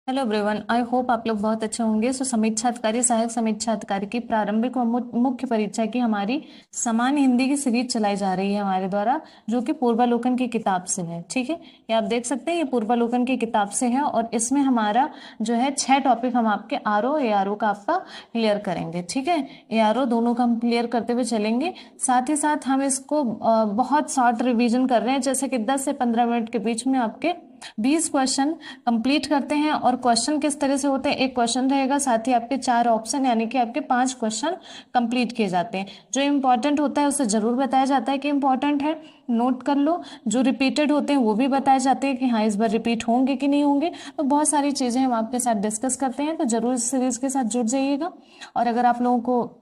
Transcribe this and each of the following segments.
Hello everyone, I hope आप लोग बहुत अच्छे होंगे। समीक्षा अधिकारी, सहायक समीक्षा अधिकारी की प्रारंभिक व मुख्य परीक्षा की हमारी समान हिंदी की सीरीज चलाई जा रही है हमारे द्वारा, जो कि पूर्वालोकन की किताब से है। ठीक है, ये आप देख सकते हैं, ये पूर्वालोकन की किताब से है और इसमें हमारा जो है 6 टॉपिक हम आपके आरओ ए आरओ का आपका क्लियर करेंगे। ठीक है, ए आरओ दोनों का हम क्लियर करते हुए चलेंगे। साथ ही साथ हम इसको बहुत शॉर्ट रिविजन कर रहे हैं, जैसे कि 10 से 15 मिनट के बीच में आपके 20 क्वेश्चन कंप्लीट करते हैं। और क्वेश्चन किस तरह से होते हैं, एक क्वेश्चन रहेगा, साथ ही आपके 4 ऑप्शन, यानी कि आपके 5 क्वेश्चन कंप्लीट किए जाते हैं। जो इंपॉर्टेंट होता है उसे जरूर बताया जाता है कि इंपॉर्टेंट है, नोट कर लो। जो रिपीटेड होते हैं वो भी बताए जाते हैं कि हाँ इस बार रिपीट होंगे कि नहीं होंगे। तो बहुत सारी चीजें हम आपके साथ डिस्कस करते हैं, तो जरूर इस सीरीज के साथ जुड़ जाइएगा। और अगर आप लोगों को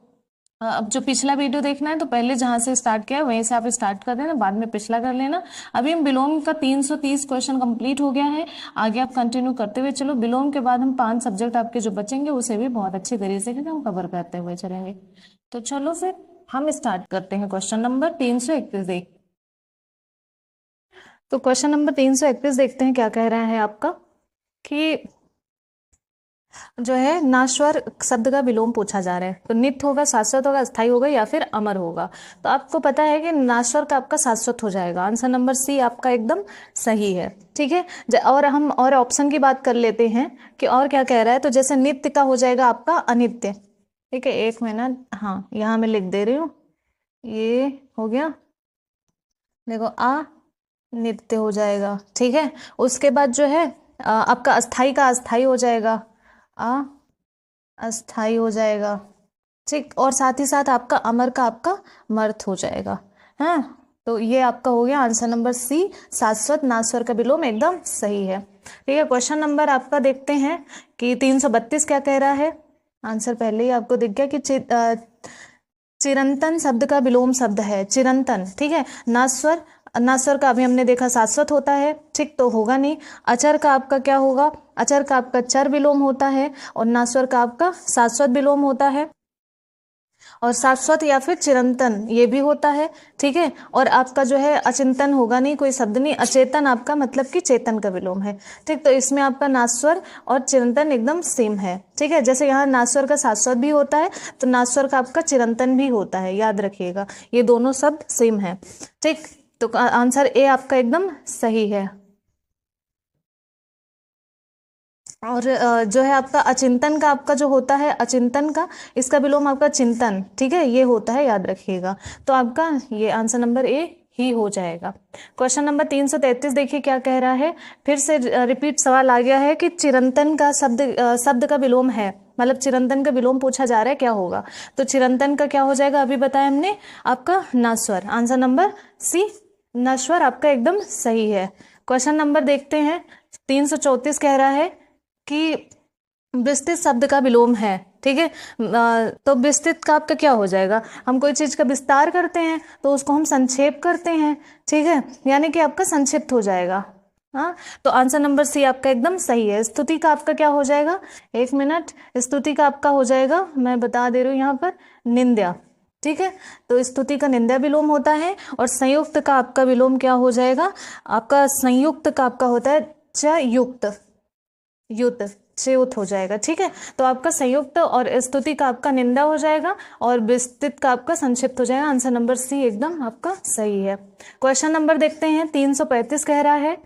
अब जो पिछला वीडियो देखना है तो पहले जहां से स्टार्ट किया है वहीं से आप स्टार्ट कर देना, बाद में पिछला कर लेना। अभी हम बिलोम का 330 क्वेश्चन कंप्लीट हो गया है। आगे आप कंटिन्यू करते हुए चलो। बिलोम के बाद हम 5 सब्जेक्ट आपके जो बचेंगे उसे भी बहुत अच्छी तरीके से हम कवर करते हुए चलेंगे। तो चलो फिर हम स्टार्ट करते हैं। क्वेश्चन नंबर 331 देख। तो क्वेश्चन नंबर 331 देखते हैं क्या कह रहा है आपका, कि जो है नाश्वर शब्द का विलोम पूछा जा रहा है। तो नित्य होगा, शाश्वत होगा, स्थायी होगा या फिर अमर होगा। तो आपको पता है कि नाश्वर का आपका शाश्वत हो जाएगा। आंसर नंबर सी आपका एकदम सही है। ठीक है, और हम और ऑप्शन की बात कर लेते हैं कि और क्या कह रहा है। तो जैसे नित्य का हो जाएगा आपका अनित्य। ठीक है, एक मिनट, हाँ यहाँ मैं लिख दे रही हूँ, ये हो गया, देखो आ नित्य हो जाएगा। ठीक है, उसके बाद जो है आपका अस्थाई का अस्थाई हो जाएगा, आ अस्थाई हो जाएगा। ठीक, और साथ ही साथ आपका अमर का आपका मर्थ हो जाएगा। हाँ, तो ये आपका हो गया आंसर नंबर सी, शाश्वत नाश्वर का विलोम एकदम सही है। ठीक है, क्वेश्चन नंबर आपका देखते हैं कि 332 क्या कह रहा है। आंसर पहले ही आपको दिख गया कि चिरंतन शब्द का विलोम शब्द है चिरंतन। ठीक है, नास्वर, नास्वर का अभी हमने देखा शाश्वत होता है। ठीक, तो होगा नहीं। अचर का आपका क्या होगा, अचर का आपका चर विलोम होता है और नास्वर का आपका शाश्वत विलोम होता है। और शाश्वत या फिर चिरंतन ये भी होता है। ठीक है, और आपका जो है अचिंतन होगा नहीं, कोई शब्द नहीं। अचेतन आपका मतलब कि चेतन का विलोम है। ठीक, तो इसमें आपका नास्वर और चिरंतन एकदम सेम है। ठीक है, जैसे यहाँ नास्वर का शाश्वत भी होता है तो नास्वर का आपका चिरंतन भी होता है, याद रखिएगा, ये दोनों शब्द सेम है। ठीक, तो आंसर ए आपका एकदम सही है। और जो है आपका अचिंतन का आपका जो होता है अचिंतन का, इसका विलोम आपका चिंतन, ठीक है, ये होता है, याद रखिएगा। तो आपका ये आंसर नंबर ए ही हो जाएगा। क्वेश्चन नंबर 333 देखिए क्या कह रहा है। फिर से रिपीट सवाल आ गया है कि चिरंतन का शब्द का विलोम है, मतलब चिरंतन का विलोम पूछा जा रहा है, क्या होगा। तो चिरंतन का क्या हो जाएगा, अभी बताया हमने, आपका नास्वर। आंसर नंबर सी नश्वर आपका एकदम सही है। क्वेश्चन नंबर देखते हैं 334 कह रहा है कि विस्तृत शब्द का विलोम है। ठीक है, तो विस्तृत का आपका क्या हो जाएगा, हम कोई चीज का विस्तार करते हैं तो उसको हम संक्षेप करते हैं। ठीक है, यानी कि आपका संक्षिप्त हो जाएगा। हाँ, तो आंसर नंबर सी आपका एकदम सही है। स्तुति का आपका क्या हो जाएगा, एक मिनट, स्तुति का आपका हो जाएगा, मैं बता दे रही हूँ यहाँ पर, निंदा। ठीक है, तो स्तुति का निंदा विलोम होता है। और संयुक्त का आपका विलोम क्या हो जाएगा, आपका संयुक्त का आपका होता है च युक्त, युत च्युत हो जाएगा। ठीक है, तो आपका संयुक्त और स्तुति का आपका निंदा हो जाएगा और विस्तृत का आपका संक्षिप्त हो जाएगा। आंसर नंबर सी एकदम आपका सही है। क्वेश्चन नंबर देखते हैं 335 कह रहा है।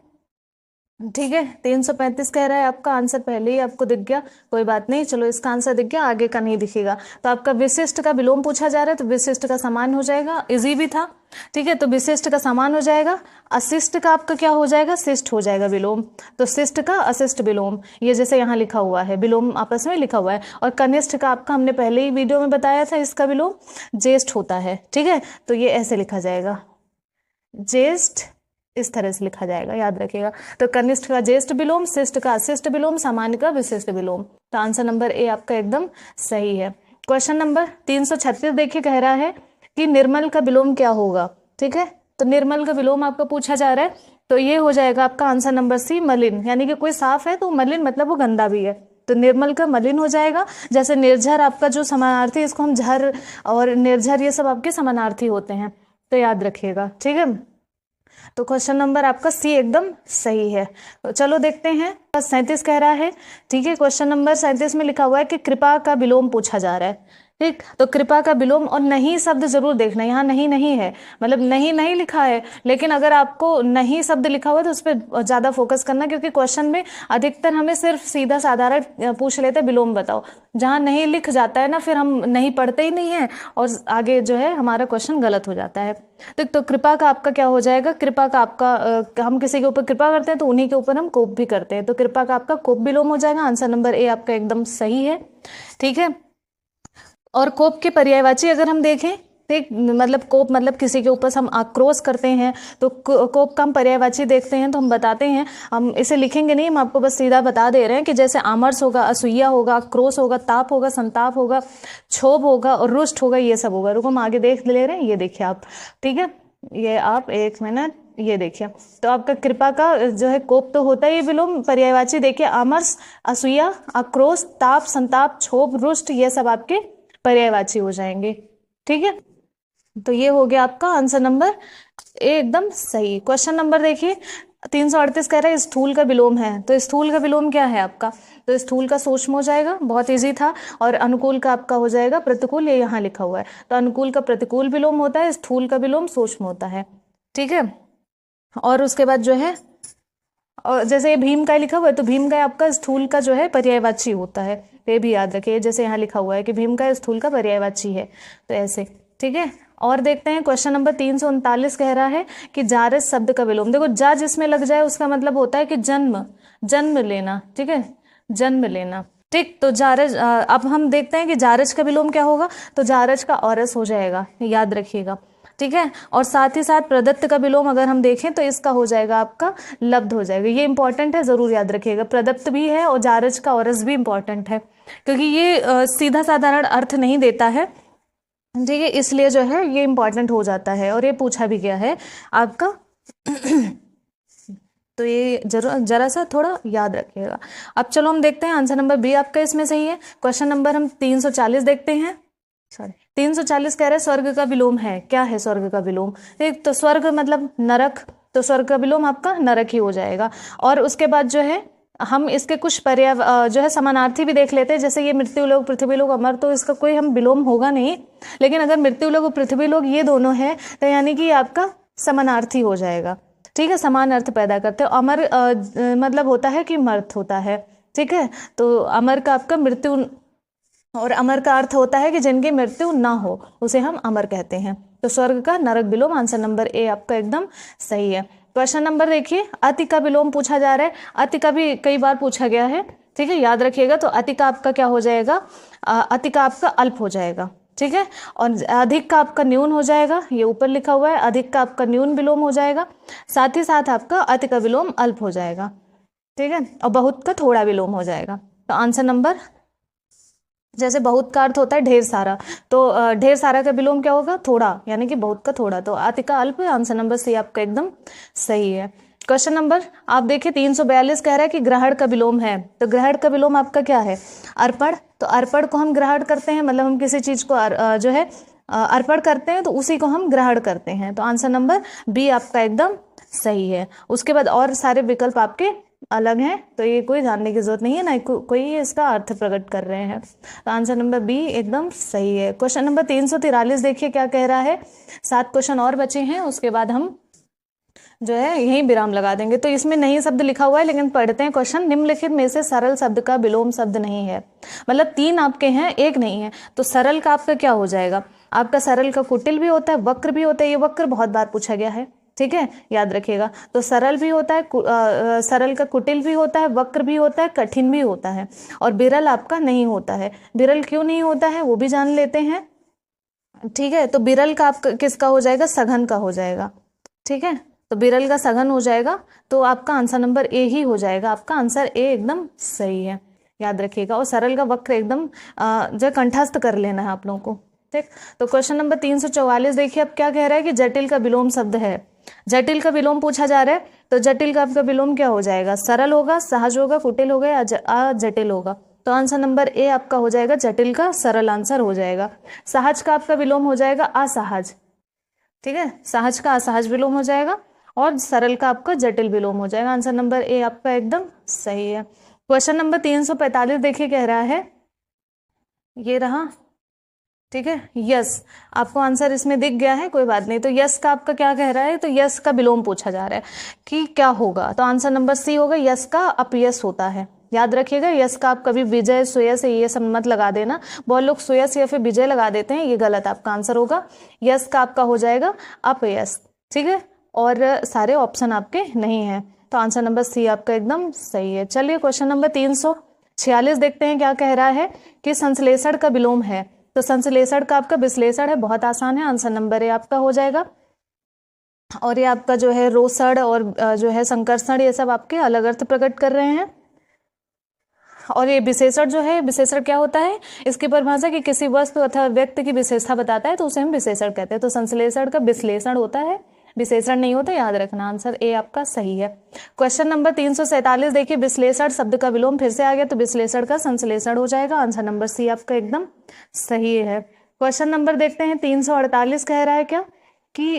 ठीक है, 335 कह रहा है, आपका आंसर पहले ही आपको दिख गया, कोई बात नहीं, चलो इसका आंसर दिख गया, आगे का नहीं दिखेगा। तो आपका विशिष्ट का विलोम पूछा जा रहा है, तो विशिष्ट का समान हो जाएगा, इजी भी था। ठीक है, तो विशिष्ट का समान हो जाएगा। अशिष्ट का आपका क्या हो जाएगा, शिष्ट हो जाएगा विलोम। तो शिष्ट का अशिष्ट विलोम, ये जैसे यहाँ लिखा हुआ है, विलोम आपस में लिखा हुआ है। और कनिष्ठ का आपका हमने पहले ही वीडियो में बताया था, इसका विलोम ज्येष्ठ होता है। ठीक है, तो ये ऐसे लिखा जाएगा, ज्येष्ठ, इस तरह से लिखा जाएगा, याद रखिएगा। तो कनिष्ठ का ज्येष्ठ विलोम, शिष्ट का अशिष्ट विलोम, सामान्य का विशिष्ट विलोम। तो आंसर नंबर ए आपका एकदम सही है। क्वेश्चन नंबर 336 देखिए कह रहा है कि निर्मल का विलोम क्या होगा। ठीक है, तो निर्मल का विलोम आपका पूछा जा रहा है, तो ये हो जाएगा आपका आंसर नंबर सी, मलिन। यानी कि कोई साफ है तो मलिन मतलब वो गंदा भी है, तो निर्मल का मलिन हो जाएगा। जैसे निर्झर आपका जो समानार्थी, इसको हम झर और निर्झर ये सब आपके समानार्थी होते हैं, तो याद रखिएगा। ठीक है, तो क्वेश्चन नंबर आपका सी एकदम सही है। तो चलो देखते हैं 37 कह रहा है, ठीक है। क्वेश्चन नंबर 37 में लिखा हुआ है कि कृपा का विलोम पूछा जा रहा है, ठीक। तो कृपा का विलोम, और नहीं शब्द जरूर देखना, यहाँ नहीं नहीं है, मतलब नहीं नहीं लिखा है, लेकिन अगर आपको नहीं शब्द लिखा हुआ है तो उस पर ज्यादा फोकस करना, क्योंकि क्वेश्चन में अधिकतर हमें सिर्फ सीधा साधारण पूछ लेते हैं विलोम बताओ। जहाँ नहीं लिख जाता है ना, फिर हम नहीं पढ़ते ही नहीं है और आगे जो है हमारा क्वेश्चन गलत हो जाता है। तो कृपा का आपका क्या हो जाएगा, कृपा का आपका हम किसी के ऊपर कृपा करते हैं तो उन्हीं के ऊपर हम कोप भी करते हैं, तो कृपा का आपका कोप विलोम हो जाएगा। आंसर नंबर ए आपका एकदम सही है, ठीक है। और कोप के पर्यायवाची अगर हम देखें, ठीक, मतलब कोप मतलब किसी के ऊपर हम आक्रोश करते हैं, तो कोप का हम पर्यायवाची देखते हैं तो हम बताते हैं, हम इसे लिखेंगे नहीं, हम आपको बस सीधा बता दे रहे हैं कि जैसे आमर्ष होगा, असूया होगा, आक्रोश होगा, ताप होगा, संताप होगा, क्षोभ होगा और रुष्ट होगा, ये सब होगा। रुको हम आगे देख ले रहे हैं, ये देखिए आप, ठीक है, ये आप एक मिनट ये देखिए। तो आपका कृपा का जो है कोप तो होता है, ये विलोम पर्यायवाची देखिए आमर्ष, असूया, आक्रोश, ताप, संताप, क्षोभ, रुष्ट, ये सब आपके पर्यायवाची हो जाएंगे, ठीक है। तो ये हो गया आपका आंसर नंबर ए एकदम सही। क्वेश्चन नंबर देखिए 338 कह रहा है स्थूल का विलोम है, तो स्थूल का विलोम क्या है आपका, तो स्थूल का सूक्ष्म हो जाएगा, बहुत इजी था। और अनुकूल का आपका हो जाएगा प्रतिकूल, ये यहाँ लिखा हुआ है, तो अनुकूल का प्रतिकूल विलोम होता है, स्थूल का विलोम सूक्ष्म होता है, ठीक है। और उसके बाद जो है, और जैसे ये भीम का लिखा हुआ है, तो भीम का आपका स्थूल का जो है पर्यायवाची होता है, ये भी याद रखिए, जैसे यहाँ लिखा हुआ है कि भीम का स्थूल का पर्यायवाची है, तो ऐसे, ठीक है। और देखते हैं क्वेश्चन नंबर 339 कह रहा है कि जारज शब्द का विलोम, देखो जा जिसमें लग जाए उसका मतलब होता है कि जन्म, जन्म लेना, ठीक है, जन्म लेना, ठीक। तो जारज, अब हम देखते हैं कि जारज का विलोम क्या होगा, तो जारज का औरस हो जाएगा, याद रखिएगा, ठीक है। और साथ ही साथ प्रदत्त का विलोम अगर हम देखें तो इसका हो जाएगा आपका लब्ध हो जाएगा, ये इंपॉर्टेंट है, जरूर याद रखिएगा, प्रदत्त भी है और जारज का औरस भी इंपॉर्टेंट है, क्योंकि ये सीधा साधारण अर्थ नहीं देता है, ठीक है, इसलिए जो है ये इंपॉर्टेंट हो जाता है और ये पूछा भी गया है आपका। तो ये जरा सा थोड़ा याद रखिएगा। अब चलो हम देखते हैं आंसर नंबर बी आपका इसमें सही है। क्वेश्चन नंबर हम 340 देखते हैं, सॉरी 340 कह रहे हैं स्वर्ग का विलोम है, क्या है स्वर्ग का विलोम, एक तो स्वर्ग मतलब नरक, तो स्वर्ग का विलोम आपका नरक ही हो जाएगा। और उसके बाद जो है हम इसके कुछ पर्याय जो है समानार्थी भी देख लेते हैं, जैसे ये मृत्यु लोक, पृथ्वी लोक, अमर, तो इसका कोई हम विलोम होगा नहीं, लेकिन अगर मृत्यु लोक और पृथ्वी लोक ये दोनों है तो यानी कि आपका समानार्थी हो जाएगा, ठीक है, समान अर्थ पैदा करते हैं। अमर मतलब होता है कि मर्त होता है, ठीक है, तो अमर का आपका मृत्यु, और अमर का अर्थ होता है कि जिनकी मृत्यु ना हो, उसे हम अमर कहते हैं। तो स्वर्ग का नरक विलोम, आंसर नंबर ए आपका एकदम सही है। क्वेश्चन नंबर देखिए अति का विलोम पूछा जा रहा है, अति का भी कई बार पूछा गया है, ठीक है, याद रखिएगा। तो अति का आपका क्या हो जाएगा, अति का आपका अल्प हो जाएगा, ठीक है। और अधिक का आपका न्यून हो जाएगा, ये ऊपर लिखा हुआ है, अधिक का आपका न्यून विलोम हो जाएगा, साथ ही साथ आपका अति का विलोम अल्प हो जाएगा, ठीक है। और बहुत का थोड़ा विलोम हो जाएगा। तो आंसर नंबर, जैसे बहुत का अर्थ होता है ढेर सारा, तो ढेर सारा का विलोम क्या होगा, थोड़ा, यानी कि बहुत का थोड़ा, तो अति का अल्प, आंसर नंबर सी आपका एकदम सही है। क्वेश्चन नंबर आप देखिए 342 कह रहा है कि ग्रहण का विलोम है, तो ग्रहण का विलोम आपका क्या है, अर्पण, तो अर्पण को हम ग्रहण करते हैं, मतलब हम किसी चीज को जो है अर्पण करते हैं तो उसी को हम ग्रहण करते हैं, तो आंसर नंबर बी आपका एकदम सही है। उसके बाद और सारे विकल्प आपके अलग हैं, तो ये कोई जानने की जरूरत नहीं है, ना कोई इसका अर्थ प्रकट कर रहे हैं, तो आंसर नंबर बी एकदम सही है। क्वेश्चन नंबर 343 देखिए क्या कह रहा है, 7 क्वेश्चन और बचे हैं, उसके बाद हम जो है यहीं विराम लगा देंगे। तो इसमें नहीं शब्द लिखा हुआ है, लेकिन पढ़ते हैं क्वेश्चन। निम्नलिखित में से सरल शब्द का विलोम शब्द नहीं है, मतलब 3 आपके हैं, एक नहीं है, तो सरल का आपका क्या हो जाएगा, आपका सरल का कुटिल भी होता है, वक्र भी होता है, ये वक्र बहुत बार पूछा गया है, ठीक है, याद रखिएगा। तो सरल भी होता है, सरल का कुटिल भी होता है, वक्र भी होता है, कठिन भी होता है, और विरल आपका नहीं होता है। विरल क्यों नहीं होता है वो भी जान लेते हैं, ठीक है। तो विरल का आपका किसका हो जाएगा, सघन का हो जाएगा, ठीक है, तो विरल का सघन हो जाएगा, तो आपका आंसर नंबर ए ही हो जाएगा, आपका आंसर ए एकदम सही है, याद रखिएगा। और सरल का वक्र एकदम जो कंठस्थ कर लेना है आप लोगों को, ठीक। तो क्वेश्चन नंबर 344 देखिए अब क्या कह रहा है कि जटिल का विलोम शब्द है, जटिल का विलोम पूछा जा रहा है, तो जटिल का आपका विलोम क्या हो जाएगा, सरल होगा, सहज होगा, कुटिल होगा या जटिल होगा, तो आंसर नंबर ए आपका हो जाएगा जटिल का सरल आंसर हो जाएगा। सहज का आपका विलोम हो जाएगा असहज, ठीक है, सहज का असहज विलोम हो जाएगा। और सरल का आपका जटिल विलोम हो जाएगा। आंसर नंबर ए आपका एकदम सही है। क्वेश्चन नंबर 345 देखिए कह रहा है, ये रहा, ठीक है, यस। आपको आंसर इसमें दिख गया है, कोई बात नहीं। तो यस का आपका क्या कह रहा है, तो यस का विलोम पूछा जा रहा है कि क्या होगा, तो आंसर नंबर सी होगा, यस का अपयस होता है। याद रखिएगा, यस का आप कभी विजय सुयस ये सब मत लगा देना, बहुत लोग सुयस या फिर विजय लगा देते हैं, ये गलत आपका आंसर होगा। यस का आपका हो जाएगा अपयस, ठीक है, और सारे ऑप्शन आपके नहीं है, तो आंसर नंबर सी आपका एकदम सही है। चलिए क्वेश्चन नंबर 346 देखते हैं क्या कह रहा है कि संश्लेषण का विलोम है। तो संश्लेषण का आपका विश्लेषण है, बहुत आसान है, आंसर नंबर ए आपका हो जाएगा। और ये आपका जो है रोसड़ और जो है संकर्षण, ये सब आपके अलग अर्थ प्रकट कर रहे हैं। और ये विशेषण जो है, विशेषण क्या होता है, इसकी परिभाषा कि किसी वस्तु अथवा व्यक्ति की विशेषता बताता है तो उसे हम विशेषण कहते हैं। तो संश्लेषण का विश्लेषण होता है, विशेषण नहीं होता, याद रखना। आंसर ए आपका सही है। क्वेश्चन नंबर 347 देखिए, विश्लेषण शब्द का विलोम फिर से आ गया, तो विश्लेषण का संश्लेषण हो जाएगा। आंसर नंबर सी आपका एकदम सही है। क्वेश्चन नंबर देखते हैं 348 कह रहा है क्या कि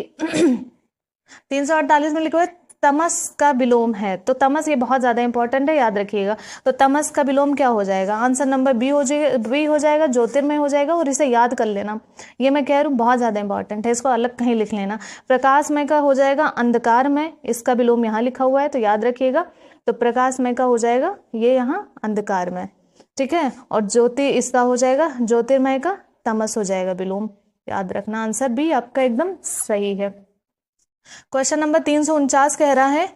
348 में लिखा है तमस का विलोम है। तो तमस ये बहुत ज्यादा इंपॉर्टेंट है, याद रखिएगा। तो तमस का विलोम क्या हो जाएगा, आंसर नंबर बी हो जाएगा, ज्योतिर्मय हो जाएगा। और इसे याद कर लेना, ये मैं कह रही हूँ बहुत ज्यादा इंपॉर्टेंट है, इसको अलग कहीं लिख लेना। प्रकाशमय का हो जाएगा अंधकारमय, इसका विलोम यहाँ लिखा हुआ है, तो याद रखिएगा। तो प्रकाशमय का हो जाएगा ये यहाँ अंधकारमय, ठीक है। और ज्योति इसका हो जाएगा ज्योतिर्मय का तमस हो जाएगा विलोम, याद रखना। आंसर बी आपका एकदम सही है। क्वेश्चन नंबर 349 कह रहा है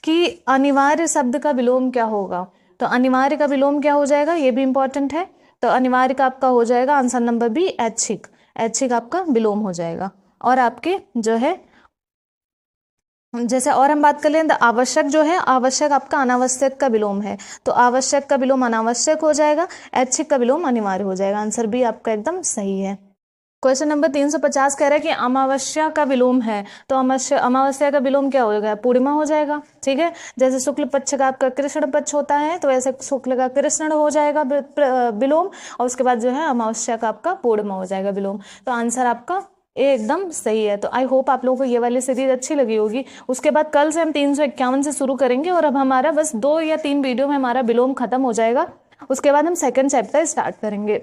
कि अनिवार्य शब्द का विलोम क्या होगा। तो अनिवार्य का विलोम क्या हो जाएगा, ये भी इंपॉर्टेंट है। तो अनिवार्य का आपका हो जाएगा आंसर नंबर बी ऐच्छिक, ऐच्छिक आपका विलोम हो जाएगा। और आपके जो है जैसे और हम बात कर लें, तो आवश्यक जो है, आवश्यक आपका अनावश्यक का विलोम है, तो आवश्यक का विलोम अनावश्यक हो जाएगा, ऐच्छिक का विलोम अनिवार्य हो जाएगा। आंसर बी आपका एकदम सही है। क्वेश्चन नंबर 350 कह रहा है कि अमावस्या का विलोम है। तो अमावस्या का विलोम क्या हो जाएगा, पूर्णिमा हो जाएगा, ठीक है। जैसे शुक्ल पक्ष का आपका कृष्ण पक्ष होता है, तो ऐसे शुक्ल का कृष्ण हो जाएगा विलोम, और उसके बाद जो है अमावस्या का आपका पूर्णिमा हो जाएगा विलोम। तो आंसर आपका ए एकदम सही है। तो आई होप आप लोगों को ये वाली सीरीज अच्छी लगी होगी। उसके बाद कल से हम 351 से शुरू करेंगे, और अब हमारा बस 2 या 3 वीडियो में हमारा विलोम खत्म हो जाएगा। उसके बाद हम सेकंड चैप्टर स्टार्ट करेंगे।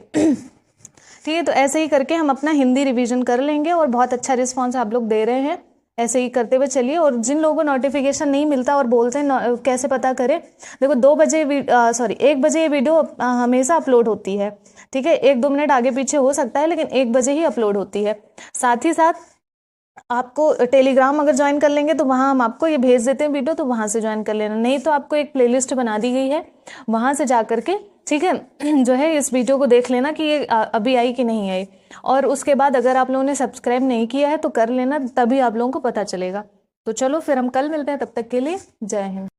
ठीक है, तो ऐसे ही करके हम अपना हिंदी रिवीजन कर लेंगे, और बहुत अच्छा रिस्पांस आप लोग दे रहे हैं, ऐसे ही करते हुए चलिए। और जिन लोगों को नोटिफिकेशन नहीं मिलता और बोलते हैं कैसे पता करें, देखो 1 बजे ये वीडियो हमेशा अपलोड होती है, ठीक है। 1-2 मिनट आगे पीछे हो सकता है, लेकिन 1 बजे ही अपलोड होती है। साथ ही साथ आपको टेलीग्राम अगर ज्वाइन कर लेंगे तो वहाँ हम आपको ये भेज देते हैं वीडियो, तो वहाँ से ज्वाइन कर लेना। नहीं तो आपको एक प्लेलिस्ट बना दी गई है, वहाँ से जा करके, ठीक है, जो है इस वीडियो को देख लेना कि ये अभी आई कि नहीं आई। और उसके बाद अगर आप लोगों ने सब्सक्राइब नहीं किया है तो कर लेना, तभी आप लोगों को पता चलेगा। तो चलो फिर हम कल मिलते हैं, तब तक के लिए जय हिंद।